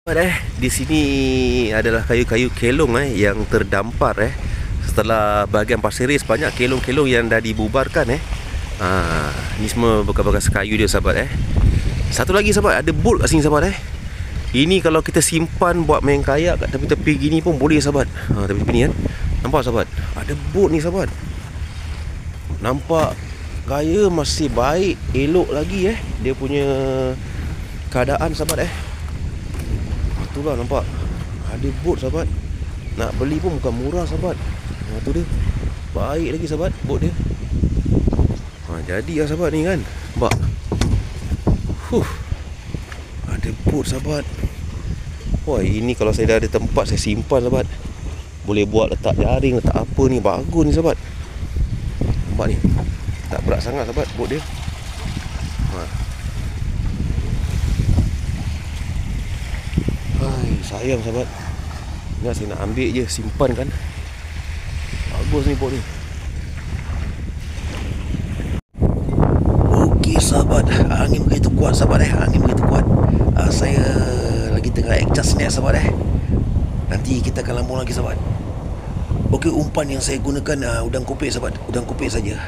Di sini adalah kayu-kayu kelong yang terdampar setelah bahagian Pasir Ris banyak kelong-kelong yang dah dibubarkan ni semua bekas-bekas kayu dia sahabat Satu lagi sahabat, ada bolt kat sini sahabat Ini kalau kita simpan buat main kayak kat tepi-tepi gini pun boleh sahabat. Tepi-tepi ni kan. Nampak sahabat? Ada bolt ni sahabat. Nampak gaya masih baik, elok lagi dia punya keadaan sahabat Itulah nampak. Ada bot sahabat. Nak beli pun bukan murah sahabat. Tu dia. Baik lagi sahabat bot dia. Jadi lah sahabat ni kan. Nampak. Ada bot sahabat. Wah, ini kalau saya dah ada tempat saya simpan sahabat. Boleh buat letak jaring, letak apa ni. Bagus ni sahabat. Nampak ni. Tak berat sangat sahabat bot dia. Sayang sahabat. Ingat saya nak ambil je, simpan kan. Bagus ni bot ni. Okey sahabat, angin begitu kuat sahabat angin begitu kuat. Saya lagi tengah adjust ni sahabat Nanti kita akan lambung lagi sahabat. Okey, umpan yang saya gunakan udang kupik sahabat. Udang kupik saja.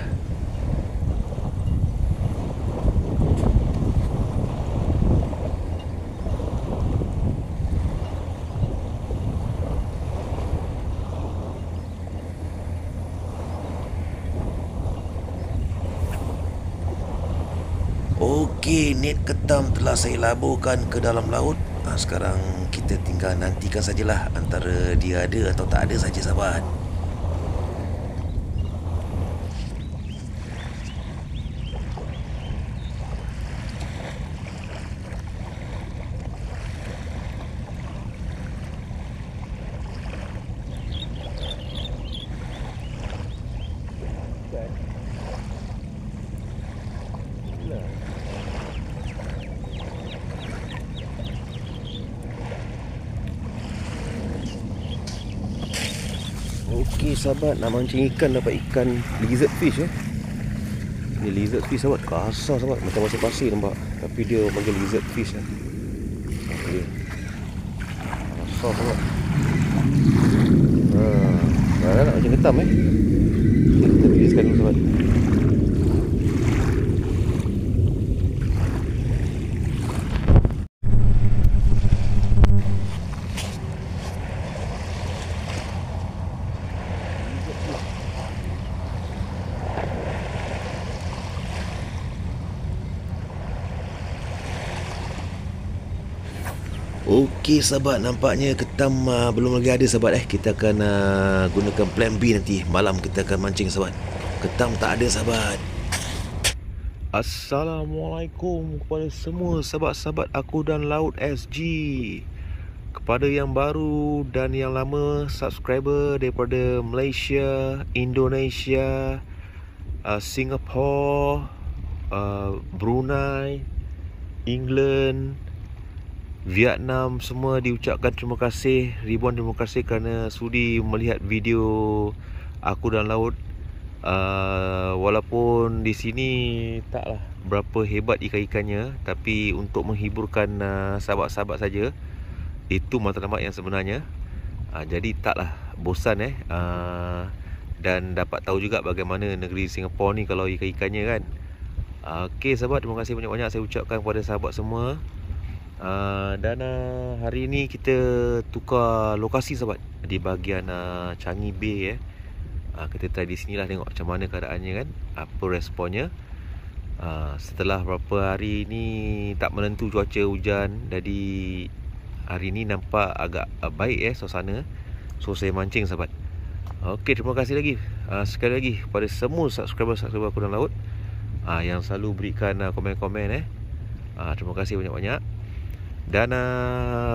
Okey, net ketam telah saya laburkan ke dalam laut. Sekarang kita tinggal nantikan sajalah antara dia ada atau tak ada saja sahabat. Okey sahabat, nak mancing ikan dapat ikan lizard fish Ni lizard fish sahabat, kasar sahabat, macam pasir-pasir nampak. Tapi dia panggil lizard fish okay. Kasar sahabat. Nak macam ketam Kita riliskan dulu sahabat. Okey sahabat, nampaknya ketam belum lagi ada sahabat Kita akan gunakan plan B nanti. Malam kita akan mancing sahabat. Ketam tak ada sahabat. Assalamualaikum kepada semua sahabat-sahabat aku dan Laut SG. Kepada yang baru dan yang lama subscriber daripada Malaysia, Indonesia, Singapura, Brunei, England, Vietnam, semua diucapkan terima kasih, ribuan terima kasih kerana sudi melihat video aku dan laut. Walaupun di sini taklah berapa hebat ikan-ikannya, tapi untuk menghiburkan sahabat-sahabat saja, itu matlamat yang sebenarnya. Jadi taklah bosan dan dapat tahu juga bagaimana negeri Singapura ni kalau ikan-ikannya kan. Okey sahabat, terima kasih banyak-banyak saya ucapkan kepada sahabat semua. Dan hari ini kita tukar lokasi sahabat di bahagian Changi Bay kita try di sinilah, tengok macam mana keadaannya kan, apa responnya. Setelah berapa hari ni tak menentu cuaca hujan, jadi hari ni nampak agak baik suasana. So saya mancing sahabat. Okey, terima kasih lagi sekali lagi kepada semua subscriber aku dan laut yang selalu berikan komen-komen terima kasih banyak-banyak. Dan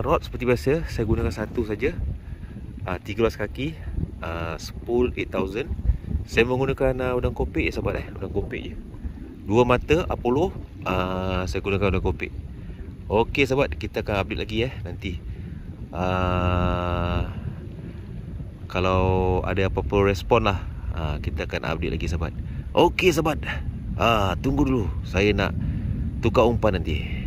rod seperti biasa saya gunakan satu saja, 13 kaki, spool 8000. Saya menggunakan udang kopik sahabat udang kopik je. 2 mata Apollo, saya gunakan udang kopik. Okey sahabat, kita akan update lagi nanti. Kalau ada apa-apa respon lah, kita akan update lagi sahabat. Okey sahabat, tunggu dulu, saya nak tukar umpan nanti.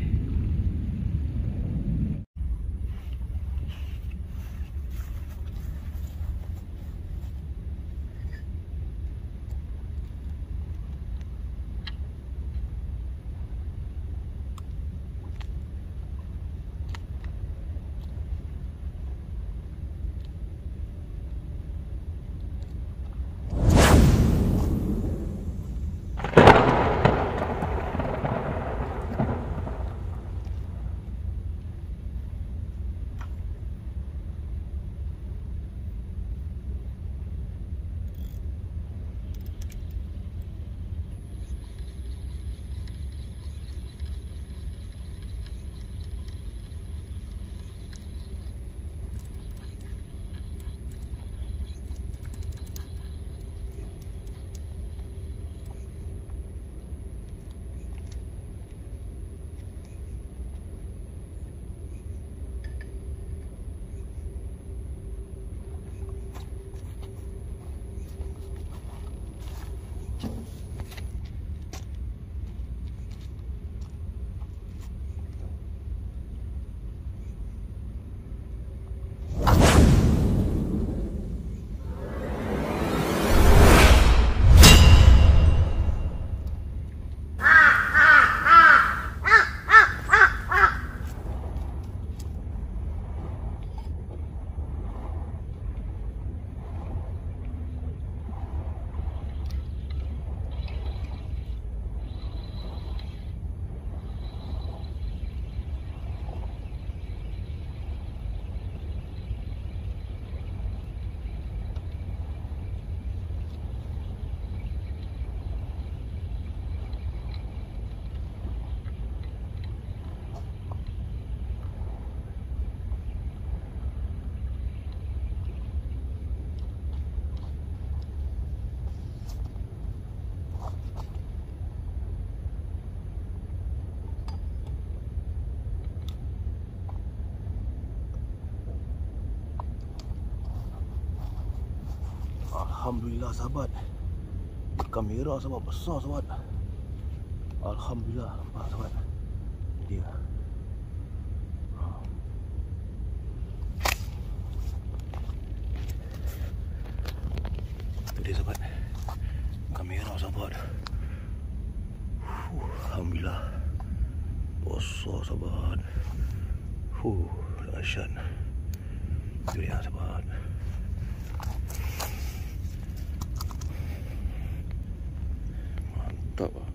Alhamdulillah sahabat. Kamera sahabat besar sahabat. Alhamdulillah, nampak sahabat. Ini dia. Itu dia sahabat. Kamera sahabat. Alhamdulillah. Besar sahabat. Dahsyat. Itu dia sahabat. Mantap lah.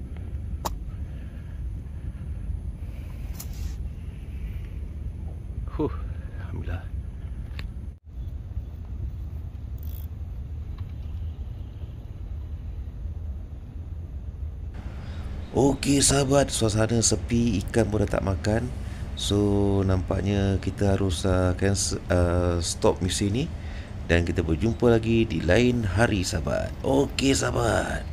Alhamdulillah. Okey sahabat, suasana sepi, ikan pun dah tak makan. So nampaknya kita harus cancel, stop misi ni. Dan kita berjumpa lagi di lain hari sahabat. Okey sahabat.